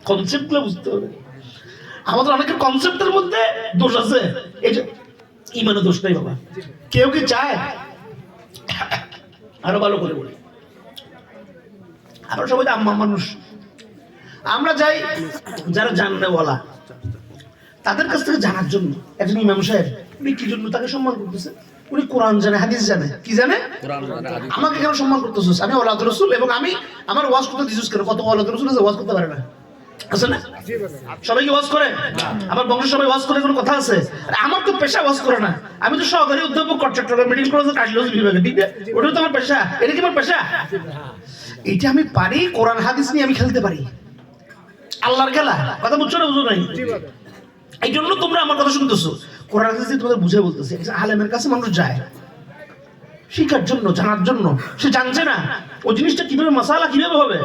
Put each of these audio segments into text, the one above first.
কনসেপ্টগুলো বুঝতে হবে। আমাদের অনেকের কনসেপ্টের মধ্যে দোষ আছে, এই যে ইমানে দোষ নাই বাবা। কেউ কি চায়, আরো ভালো করে বলি, আমরা সবাই আম্মা মানুষ, আমরা যাই যারা জানলে বলা তাদের কাছ থেকে জানার জন্য। একজন ইমাম সাহেব উনি কি জন্য তাকে সম্মান করতেছে? উনি কোরআন জানে, হাদিস জানে। কি জানে? আমাকে কেন সম্মান করতেছিস? আমি ওলাদ রাসূল এবং আমি আমার ওয়াজ করতে দিছিস কেন? কত ওলাদ রাসূল আছে ওয়াজ করতে পারে না, আছে না? সবাই কি ওয়াজ করে? আমার বংশ সবাই ওয়াজ করে, কোনো কথা আছে? আমার তো পেশা ওয়াজ করে না, আমি তো সহকারী অধ্যাপক চট্টগ্রাম মেডিকেল কলেজের কার্ডিওলজি বিভাগে, ঠিক না? ওটা তো আমার পেশা। এটা কি আমার পেশা? এটা আমি পারি, কোরআন হাদিস নিয়ে আমি খেলতে পারি, আল্লাহর খেলা। কথা বুঝছো না? বুঝো নাই? এই জন্য তোমরা আমার কথা শুনতেছো, কোরআন হাদিস তোমাদের বুঝে বলতেছে। আলেমের কাছে মানুষ যায় শিখার জন্য, জানার জন্য। সে জানছে না ওই জিনিসটা কিভাবে মাসালা কিভাবে হবে,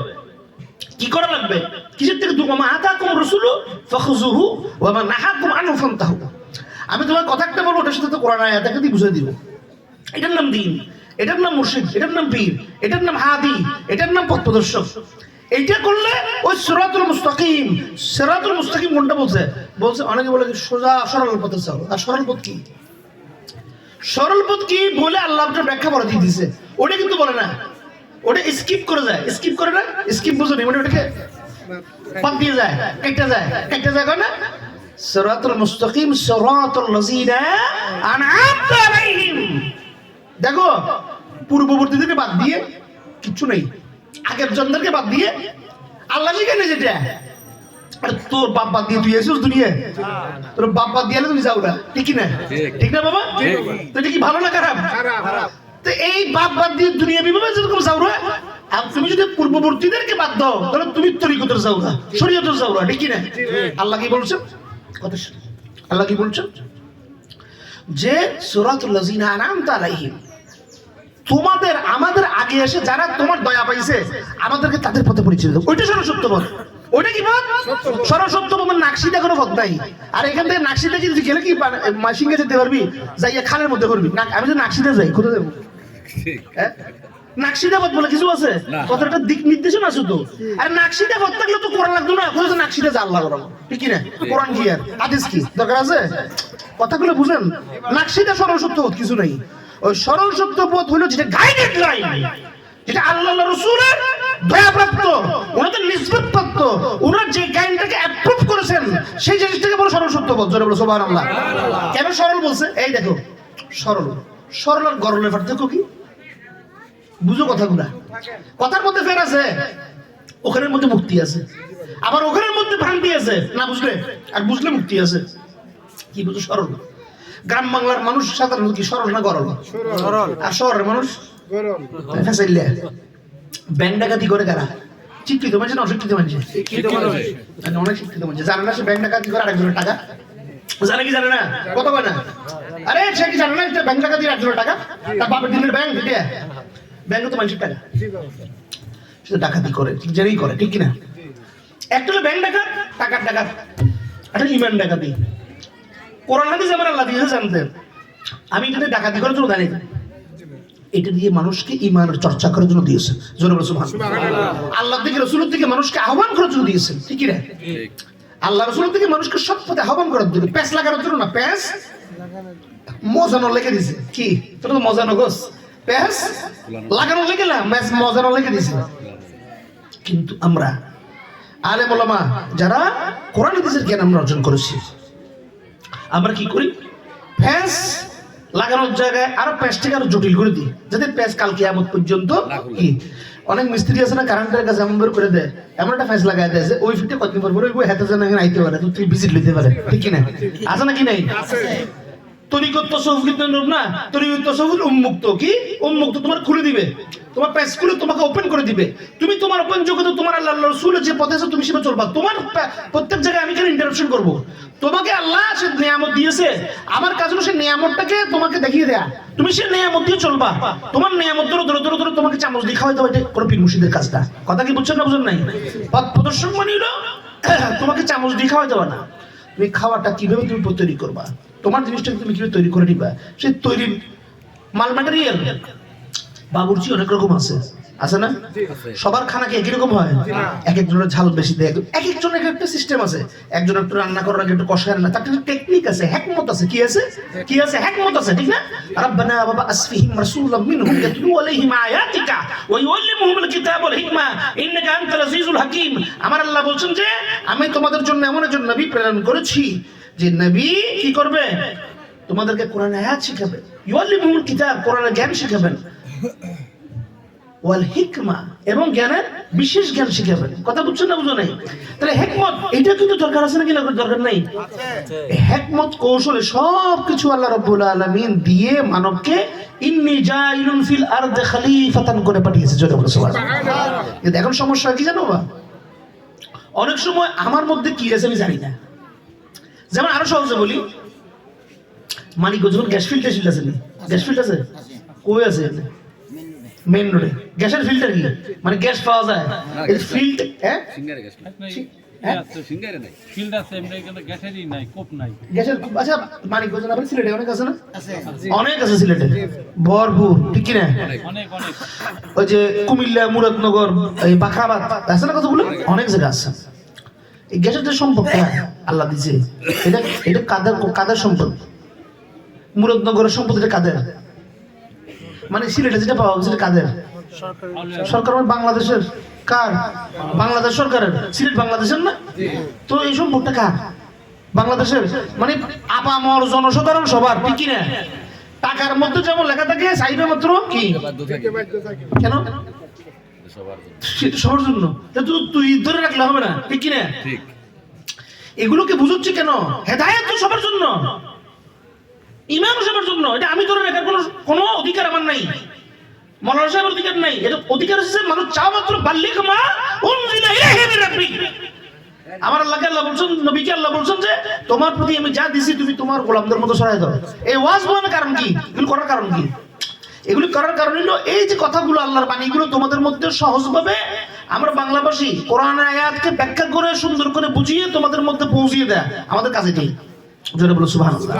কি করা লাগবে, কিসের থেকে দূর। মা আতাকুম রাসূলু ফাখুযুহু ওয়া মা নাহাকুম আনহু ফান্তাহু। আমি তোমার কথা একটা বলবো, ওটার সাথে তো কোরআন আয়াতটাকে দিয়ে বুঝিয়ে দিব। এটার নাম দ্বীন, এটার নাম মুর্শিদ, এটার নাম পীর, এটার নাম হাদি, এটার নাম পথ প্রদর্শক। এইটা করলে ওই সিরাতুল মুস্তাকিম। সিরাতুল মুস্তাকিম কোনটা বলছে? বলছে অনেকে বলে সোজা সরল পথে চলো। আর সরল পথ কি? সরল পথ কি বলে আল্লাহ আপনার ব্যাখ্যা করে দিয়ে দিছে। ওটা কিন্তু বলে না, ওটা স্কিপ করে যায়। স্কিপ করে না, স্কিপ বুঝো নি, ওটাকে বাদ দিয়ে যায়, কেটে যায়, কেটে যায় না। সিরাতুল মুস্তাকিম সিরাতুল লাযিনা আন'আমতা আলাইহিম। দেখো পূর্ববর্তীদেরকে বাদ দিয়ে কিচ্ছু নেই, আগের জনদেরকে বাদ দিয়ে আল্লাহ শিখানে যেটা। আর তোর বাপ বাদ দিয়ে তুই এসেছিস দুনিয়া, তোর বাপ বাদ দিয়ে তুমি যাও না, ঠিক না? ঠিক না বাবা? তো এটা কি ভালো না খারাপ? তো এই বাপ বাদ দিয়ে দুনিয়া বিভাবে যেরকম যাও না, আর তুমি যদি পূর্ববর্তীদেরকে বাদ দাও তাহলে তুমি তরিকতের যাও না, শরীয়তের যাও না, ঠিক না? আল্লাহ কি বলছেন? কথা শুনুন, আল্লাহ কি বলছেন? যে সূরাতুল লাযিনা আন'আমতা আলাইহিম, তোমাদের আমাদের আগে এসে যারা তোমার দয়া পাইছে আমাদেরকে তাদের পথে পরিচয় দাও। ওইটা সরল সত্য পথ। ওইটা কি পথ? সরল সত্য পথ। নাকশিদা কোনো পথ নাই। আর এখান থেকে নাকশিদা যদি গেলে কি মাসিঙ্গে যেতে পারবি, যাইয়া খালের মধ্যে করবি। আমি যদি নাকশিদা যাই কোথায় যাবো? নাকশিদা পথ বলে কিছু আছে? কথাটা দিক নির্দেশনা আছে তো। আর নাকশিদা পথ থাকলে তো কোরআন লাগতো না। কোথায় নাকশিদা যা আল্লাহ করাবো, ঠিক না? কোরআন কি আর হাদিস কি দরকার আছে? কথাগুলো বুঝেন। নাকশিদা সরল সত্য পথ কিছু নাই। ওই সরল সত্য পথ হলো যেটা গাইডেড লাইন, যেটা আল্লাহ রাসূলের দয়াপ্রাপ্ত, ওনাদের নিসবত প্রাপ্ত, ওনারা যে গাইডটাকে অ্যাপ্রুভ করেছেন সেই জিনিসটাকে বলে সরল সত্য পথ। জোরে বলো সুবহানাল্লাহ। কেন সরল বলছে? এই দেখো সরল, সরল আর গরলের পার্থক্য কি বুঝো কথাগুলা। কথার মধ্যে ফের আছে, ওখানের মধ্যে মুক্তি আছে, আবার ওখানের মধ্যে ভ্রান্তি আছে। না বুঝলে আর বুঝলে মুক্তি আছে। কি বুঝো সরল? গ্রাম বাংলার মানুষ সাধারণত কি সরল না গরল? সরল। আর শহরের মানুষ গরল। ফেসাইলে ব্যাংক ডাকাতি করে কারা? শিক্ষিত মানুষ না অশিক্ষিত মানুষ? অনেক শিক্ষিত মানুষ জানে না সে ব্যাংক ডাকাতি করে আরেকজনের টাকা জানে কি জানে না? কত কয় না? আরে সে কি জানে না ব্যাংক ডাকাতি আরেকজনের টাকা? তার বাপের দিনের ব্যাংক, এটা ব্যাংক তো মানুষের টাকা, সে ডাকাতি করে, ঠিক জানেই করে, ঠিক কিনা? একটা হলো ব্যাংক ডাকাত, টাকার ডাকাত, একটা ইমান ডাকাতি। কোরআন হাদিস আমার আল্লাহ দিয়েছে জানতেন। আমি এটাতে ডাকাতি করার জন্য জানি না, এটা দিয়ে মানুষকে ইমানের চর্চা করার জন্য দিয়েছেন। জোরে বলো সুবহানাল্লাহ। আল্লাহর দিকে রাসূলের দিকে মানুষকে আহ্বান করার জন্য দিয়েছেন, ঠিক না? আল্লাহ রাসূলের দিকে মানুষকে সৎ পথে আহ্বান করার জন্য, প্যাঁচ লাগানোর জন্য না। প্যাঁচ মজানো লিখে দিয়েছে। কি তোর তো মজানো গোস, প্যাঁচ লাগানো লিখে না, মজানো লিখে দিয়েছে। কিন্তু আমরা আলেম ওলামা যারা কোরআন হাদিসের জ্ঞান আমরা অর্জন করেছি, আমরা কি করি? প্যাঁচ লাগানোর জায়গায় আরো প্যাঁচটাকে আরো জটিল করে দিই, যাতে প্যাঁচ কাল কিয়ামত পর্যন্ত কি। অনেক মিস্ত্রি আছে না, কারেন্টের কাছে এমন বের করে দেয়, এমন একটা প্যাঁচ লাগাই দেয় ওই ফিটে কতদিন পর ওই হাতে যেন আইতে পারে, তুই ভিজিট লইতে পারে, ঠিক কিনা? আছে নাকি নাই? তরিকত তাসাউফ কিন্তু না, তরিকত তাসাউফ উন্মুক্ত। কি উন্মুক্ত? তোমার খুলে দিবে, তোমার প্যাচ খুলে তোমাকে ওপেন করে দিবে। তুমি তোমার ওপেন জগতে তোমার আল্লাহ রাসূলের যে পথে আছে তুমি সেটা চলবা। তোমার প্রত্যেক জায়গায় আমি কেন ইন্টারাপশন করব? তোমাকে আল্লাহ সে নিয়ামত দিয়েছে, আমার কাজ হলো সে নিয়ামতটাকে তোমাকে দেখিয়ে দেয়া, তুমি সে নিয়ামত দিয়ে চলবা। তোমার নিয়ামত ধরে ধরে ধরে ধরে তোমাকে চামচ দিয়ে খাওয়াইতে হবে, এটা কোনো পীর মুর্শিদের কাজটা। কথা কি বুঝছেন না বুঝেন নাই? পথ প্রদর্শক মানে হলো তোমাকে চামচ দিয়ে খাওয়াইতে হবে না, তুমি খাওয়াটা কিভাবে তুমি তৈরি করবা, তোমার জিনিসটাকে তুমি কিভাবে তৈরি করে নিবা, সেই তৈরির মাল ম্যাটেরিয়াল। বাবুর্চি অনেক রকম আছে, আছে না? সবার খানা কি একই রকম হয়? এক একজনের ঝাল বেশি দেয়, এক একজনের এক একটা সিস্টেম আছে। একজন একটু রান্না করার আগে একটু কষায় রান্না, তার একটা টেকনিক আছে, হিকমত আছে। কি আছে? কি আছে? হিকমত আছে, ঠিক না? রব্বানা ওয়া বা'আস ফীহিম রাসূলাম মিনহুম ইয়াতলু আলাইহিম আয়াতিকা ওয়া ইউআল্লিমুহুমুল কিতাবা ওয়াল হিকমা ইন্নাকা আনতাল আজিজুল হাকীম। আমার আল্লাহ বলছেন যে আমি তোমাদের জন্য এমন একজন নবী প্রেরণ করেছি যে নবী কি করবে? তোমাদেরকে কোরআনের আয়াত শিখাবে, ইউআল্লিমুহুমুল কিতাব, কোরআনের জ্ঞান শিখাবেন, ওয়াল হিকমা, এবং জ্ঞানের বিশেষ জ্ঞান শিখাবেন। কথা বুঝছেন না? বুঝো নাই? তাহলে হিকমত এটা কিন্তু দরকার আছে নাকি দরকার নাই? হিকমত কৌশলে সবকিছু আল্লাহ রাব্বুল আলামিন দিয়ে মানবকে ইন্নী জাইলুন ফিল আরদি খলিফাতান করে পাঠিয়েছে। জোরে বলো সুবহানাল্লাহ। কিন্তু এখন সমস্যা কি জানো বা? অনেক সময় আমার মধ্যে কি আছে আমি জানি না। যেমন আরো সহজে বলি, মানিকগঞ্জ গ্যাস ফিল্টার আছে না? গ্যাস ফিল্টার আছে? কই আছে? মেইন রোডে। গ্যাসের ফিল্টার কি মানে গ্যাস পাওয়া যায়? এই ফিল্টার হ্যাঁ সিঙ্গারে গ্যাস নাই, আছে সিঙ্গারে নাই, ফিল্টার আছে এমনি, কিন্তু গ্যাসেরই নাই, কোপ নাই গ্যাসের। আচ্ছা মানিকগঞ্জ না সিলেটে অনেক আছে না? আছে, অনেক আছে সিলেটে, ভরপুর, ঠিক কি না? অনেক অনেক। ওই যে কুমিল্লা, মুরাদনগর, এই বাখাবাদ আছে না কতগুলো, অনেক জায়গা আছে। এই গ্যাসের যে সম্পদটা আল্লাহ দিয়েছে, এটা এটা কাদের সম্পদ? মুরাদনগরের সম্পদ, এটা কাদের? মানে সিলেটে যেটা পাওয়া গেছে কাদের? সরকার। বাংলাদেশের। কার? বাংলাদেশ সরকারের। সিলেট বাংলাদেশের না? তো এই সম্পদটা কার? বাংলাদেশের। মানে আপামর জনসাধারণ সবার, ঠিক কি না? টাকার মধ্যে যেমন লেখা থাকে চাইবে মাত্র কি কেন সবার জন্য, তুই ধরে রাখলে হবে না, ঠিক কি না? এগুলোকে বুঝাচ্ছি কেন? হেদায়েত তো সবার জন্য, ইমান সবার জন্য। এটা আমি ধরে রাখার কোনো অধিকার আমার নাই, মৌলানা সাহেবের অধিকার নাই। এটা অধিকার হচ্ছে মানুষ চাও মাত্র বাল্লিক মা উনজিলা ইলাইহি মির রাব্বিক। আমার আল্লাহকে আল্লাহ বলছেন, নবীকে আল্লাহ বলছেন যে তোমার প্রতি আমি যা দিছি তুমি তোমার গোলামদের মতো ছড়াই দাও। এই ওয়াজ বলার কারণ কি? এগুলো করার কারণ কি? এগুলি করার কারণ হলো এই যে কথাগুলো আল্লাহর বাণীগুলো তোমাদের মধ্যে সহজভাবে আমরা বাংলাভাষী কোরআনের আয়াতকে ব্যাখ্যা করে সুন্দর করে বুঝিয়ে তোমাদের মধ্যে পৌঁছিয়ে দেয় আমাদের কাজ এটাই। জোরে বলো সুবহানাল্লাহ।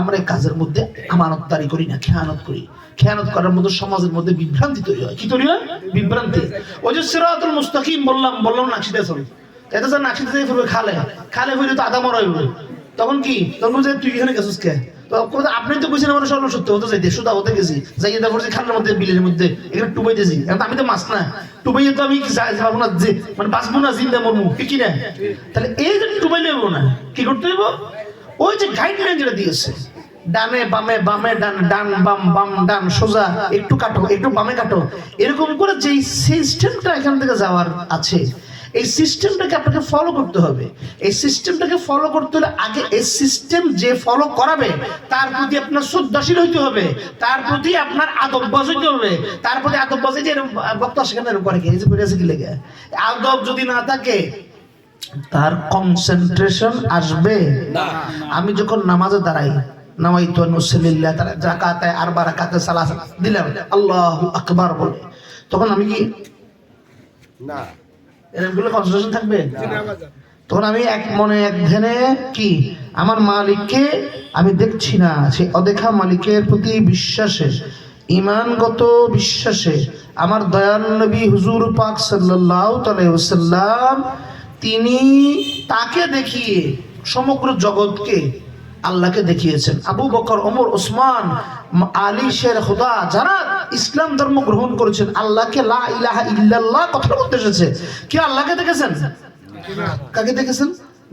আমরা এই কাজের মধ্যে আমানতদারি করি না, খেয়ানত করি। খেয়ানত করার মধ্যে সমাজের মধ্যে বিভ্রান্তি তৈরি হয়। কি তৈরি হয়? বিভ্রান্তি। ওই যে সিরাতুল মুস্তাকিম বললাম নাকশিদা চল, এটা স্যার নাকশিদা থেকে ফিরবে খালে ফিরে তো আদা মরা হইব। তখন কি? তখন বলছে তুই এখানে গেছিস কে? আপনি তো বুঝছেন আমার সর্বসত্য হতে যাইতে সুদা হতে গেছি, যাইয়ে তারপর খালের মধ্যে বিলের মধ্যে এখানে টুবাইতেছি। এখন আমি তো মাছ না, টুবাইয়ে তো আমি যাবো না, যে মানে বাঁচবো না, জিন্দা মরমু, ঠিক কি না? তাহলে এই যে টুবাইলে হইব না, কি করতে হইব? ওই যে গাইডলাইন যেটা দিয়েছে, ডানে বামে, বামে ডান, ডান বাম, বাম ডান, সোজা, একটু কাটো, একটু বামে কাটো, এরকম করে যে সিস্টেমটা এখান থেকে যাওয়ার আছে, এই সিস্টেমটাকে আপনাকে ফলো করতে হবে। এই সিস্টেমটাকে ফলো করতে হলে আগে এই সিস্টেম যে ফলো করাবে তার প্রতি আপনার শ্রদ্ধাশীল হইতে হবে, তার প্রতি আপনার আদববাজ হইতে হবে, তার প্রতি আদববাজ। যে বক্তা সেখানে করে কি কি লেগে আদব যদি না থাকে তার কনসেন্ট্রেশন আসবে না। আমি যখন নামাজে দাঁড়াই, নামাইতু নুসাল্লিল্লাহ রাকাতায় আরবা রাকাতে সালাত দিলাম, আল্লাহু আকবার বলে, তখন আমি কি না এরকমগুলো কনসেন্ট্রেশন থাকবে? তখন আমি এক মনে এক ধ্যানে কি আমার মালিককে আমি দেখছি না, সেই অদেখা মালিকের প্রতি বিশ্বাসে, ঈমানগত বিশ্বাসে আমার দয়াল নবী হুজুর পাক সাল্লাল্লাহু আলাইহি ওয়াসাল্লাম তিনি তাকে দেখিয়ে সমগ্র জগৎকে আল্লাহকে দেখিয়েছেন। আবু বকর, ওমর, ওসমান, আলী শের খুদা যারা ইসলাম ধর্ম গ্রহণ করেছেন, আল্লাহকে লা ইলাহা ইল্লাল্লাহ কথা বলতে এসেছে। কি আল্লাহকে দেখেছেন? কাকে দেখেছেন?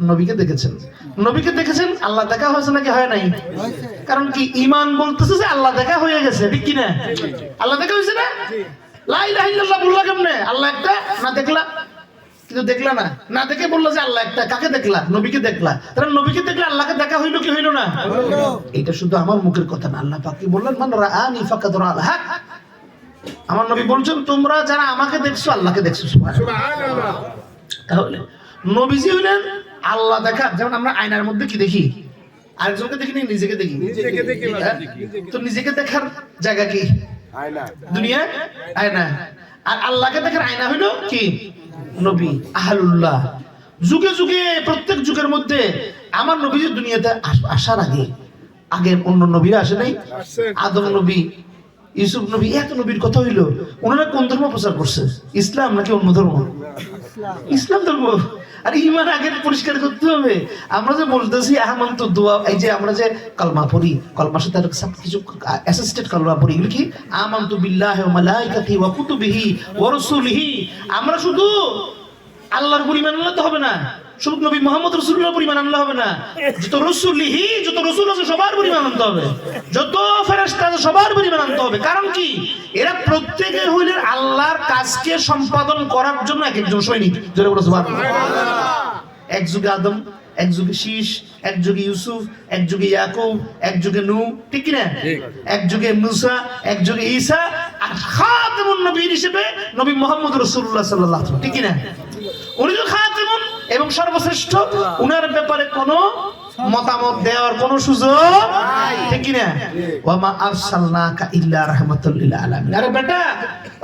নবীকে দেখেছেন। নবীকে দেখেছেন, আল্লাহ দেখা হয়েছে নাকি হয় নাই? কারণ কি ঈমান বলতেছে যে আল্লাহ দেখা হয়ে গেছে, ঠিক কি না? আল্লাহ দেখা হয়েছে না? লা ইলাহা ইল্লাল্লাহ বললা কেমনে? আল্লাহ একটা না দেখলা, কিন্তু দেখলা না, না দেখে বললো যে আল্লাহ একটা। কাকে দেখলা? নবীকে দেখলা। তাহলে নবীকে দেখলে আল্লাহকে দেখা হইলো কি হইলো না? এটা শুধু আমার মুখের কথা না, আল্লাহ পাক কি বললেন? মান রাআনি ফাকাদ রাআল হক। আমার নবী বলছেন তোমরা যারা আমাকে দেখছো আল্লাহকে দেখছো। সুবহানাল্লাহ। তাহলে নবীজি হলেন আল্লাহ দেখা। যেমন আমরা আয়নার মধ্যে কি দেখি? আরেকজনকে দেখি না, নিজেকে দেখি। তো নিজেকে দেখার জায়গা কি? আয়না। দুনিয়া আয়না। আর আল্লাহকে দেখার আয়না হইলো কি? নবী আহলুল্লাহ। যুগে যুগে প্রত্যেক যুগের মধ্যে আমার নবী দুনিয়াতে আসার আগে অন্য নবীরা আসে নাই? আদম নবী, ইউসুফ নবী এত নবীর কথা হইলো, ওনারা কোন ধর্ম প্রচার করছে? ইসলাম নাকি অন্য ধর্ম? ইসলাম ধর্ম। আর ইমান আগে পরিষ্কার করতে হবে। আমরা যে বলতেছি আহমান্ত দোয়া, এই যে আমরা যে কালমা পড়ি, কালমার সাথে সব কিছু অ্যাসিস্টেড কালমা পড়ি, এগুলো কি? আমানতু বিল্লাহি ওয়া মালাইকাতিহি ওয়া কুতুবিহি ওয়া রাসূলিহি। আমরা শুধু আল্লাহর পরিমাণ আনলে তো হবে না, শুধু নবী মুহাম্মদ রাসূলুল্লাহর পরিমাণ আনলে হবে না, যত রাসূলিহি, যত রাসূল আছে সবার পরিমাণ আনতে হবে, যত ফেরেশতা আছে সবার পরিমাণ আনতে হবে। কারণ কি? এরা প্রত্যেকে হইলেন আল্লাহর কাজকে সম্পাদন করার জন্য এক একজন সৈনিক। জোরে বলো সুবহানাল্লাহ। এক যুগে আদম, এক যুগে শীষ, এক যুগে ইউসুফ, এক যুগে ইয়াকুব, এক যুগে নূহ, ঠিক কি না? এক যুগে মুসা, এক যুগে ঈসা, আর খাতামুন নবীর হিসেবে নবী মুহাম্মদ রাসূলুল্লাহ সাল্লাল্লাহু আলাইহি ওয়াসাল্লাম, ঠিক কি না? উনি তো খাতামুন এবং সর্বশ্রেষ্ঠ, উনার ব্যাপারে কোনো মতামত দেওয়ার কোনো সুযোগ নাই, ঠিক কি না? ওয়া মা আরসালনাকা ইল্লা রাহমাতাল লিল আলামিন। আরে বেটা,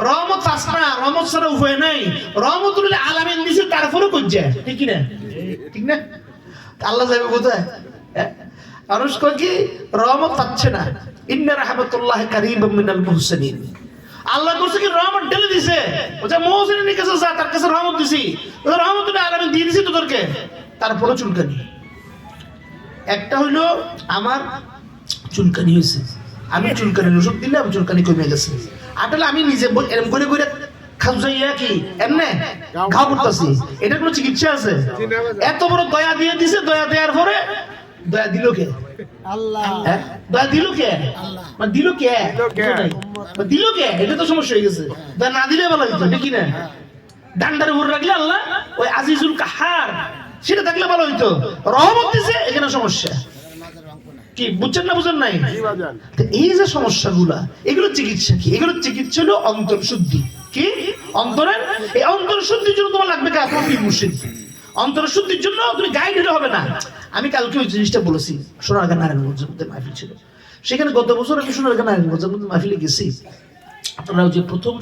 রহমত আসনা, রহমত ছাড়া উপায় নাই। রহমাতুল লিল আলামিন দিছে, তারপরে কইছে, ঠিক কি না? ঠিক না? আল্লাহ যাবে কোথায়? মানুষ কয় কি রহমত পাচ্ছে না। ইন্না রাহমাতুল্লাহি কারীবুম মিনাল মুহসিনিন। আল্লাহ করছে কি রহমত ঢেলে দিছে, ওটা মুহসিনের কাছে যা, তার কাছে রহমত দিছি, ওটা রহমতুল আলামিন দিয়ে দিছি তোদেরকে। তারপরে চুলকানি। একটা হইলো আমার চুলকানি হয়েছে, আমি চুলকানির ওষুধ দিলাম, চুলকানি কমে গেছে। আটালে আমি নিজে এরকম করে করে খাজুইয়া কি এমনে ঘাও করতেছি, এটা কোনো চিকিৎসা আছে? এত বড় দয়া দিয়ে দিছে, দয়া দেওয়ার পরে দয়া দিল কে? আল্লাহ। দয়া দিল কে? মানে দিল কে? দিল কে? এটা তো সমস্যা হয়ে গেছে। দয়া না দিলে ভালো হইতো, ঠিক না? ডান্ডার উপর রাখলে আল্লাহ ওই আজিজুল কাহার, সেটা থাকলে ভালো হইতো। রহমত দিছে, এখানে সমস্যা কি? বুঝছেন না বুঝেন নাই? এই যে সমস্যাগুলা, এগুলো চিকিৎসা কি? এগুলো চিকিৎসা হলো অন্তর শুদ্ধি। কি? অন্তরের, এই অন্তর শুদ্ধির জন্য তোমার লাগবে কি? আপনার পীর মুর্শিদ। অন্তর শুদ্ধির জন্য তুমি গাইড হলে হবে না। আমি কালকে ওই জিনিসটা বলেছি, সোনারগাঁ নারায়ণগঞ্জের মধ্যে মাহফিল ছিল, সেখানে গত বছর আমি সোনারগাঁ নারায়ণগঞ্জের মধ্যে মাহফিলে গেছি। আপনারা ওই যে প্রথম